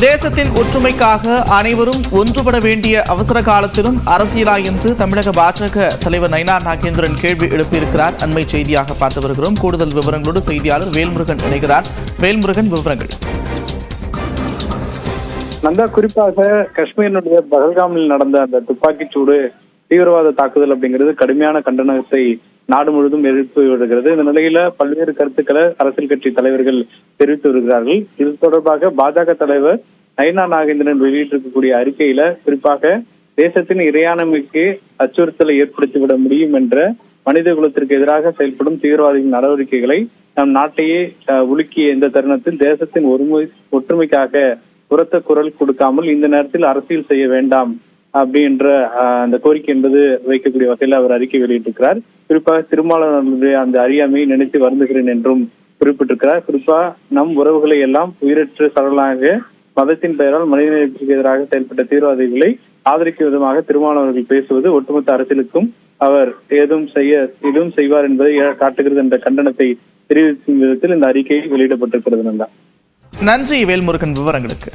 தேசத்தின் ஒற்றுமைக்காக அனைவரும் ஒன்றுபட வேண்டிய அவசர காலத்திலும் அரசியலா என்று தமிழக பாஜக தலைவர் நயினார் நாகேந்திரன் கேள்வி எழுப்பியிருக்கிறார். அண்மை செய்தியாக பார்த்து வருகிறோம். கூடுதல் விவரங்களோடு செய்தியாளர் வேல்முருகன் இணைகிறார். வேல்முருகன், விவரங்கள். நந்தா, குறிப்பாக காஷ்மீரினுடைய பஹல்காமில் நடந்த அந்த துப்பாக்கிச் சூடு தீவிரவாத தாக்குதல் அப்படிங்கிறது கடுமையான கண்டனத்தை நாடு முழுவதும் எழுப்பி வருகிறது. இந்த நிலையில பல்வேறு கருத்துக்களை அரசியல் கட்சி தலைவர்கள் தெரிவித்து வருகிறார்கள். இது தொடர்பாக பாஜக தலைவர் நயினார் நாகேந்திரன் வெளியிட்டிருக்கக்கூடிய அறிக்கையில குறிப்பாக தேசத்தின் இறையாண்மைக்கு அச்சுறுத்தலை ஏற்படுத்திவிட முடியும் என்ற மனித குலத்திற்கு எதிராக செயல்படும் தீவிரவாதிகளின் நடவடிக்கைகளை நம் நாட்டையே உலுக்கிய இந்த தருணத்தில் தேசத்தின் ஒற்றுமைக்காக உரத்த குரல் கொடுக்காமல் இந்த நேரத்தில் அரசியல் செய்ய வேண்டாம் அப்படின்ற அந்த கோரிக்கை என்பது வைக்கக்கூடிய வகையில் அவர் அறிக்கை வெளியிட்டிருக்கிறார். குறிப்பாக திருமாவளவனுடைய அந்த அறியாமையை நினைத்து வருந்துகிறேன் என்றும் குறிப்பிட்டிருக்கிறார். குறிப்பா நம் உறவுகளை எல்லாம் உயிரற்ற சரளாக மதத்தின் பெயரால் மனிதநேயத்திற்கு எதிராக செயல்பட்ட தீவிரவாதிகளை ஆதரிக்கும் விதமாக திருமாவளவர்கள் பேசுவது ஒட்டுமொத்த அரசியலுக்கும் அவர் எதுவும் செய்வார் என்பதை காட்டுகிறது என்ற கண்டனத்தை தெரிவிக்கும் விதத்தில் இந்த அறிக்கை வெளியிடப்பட்டிருக்கிறது. நன்றி வேல்முருகன், விவரங்களுக்கு.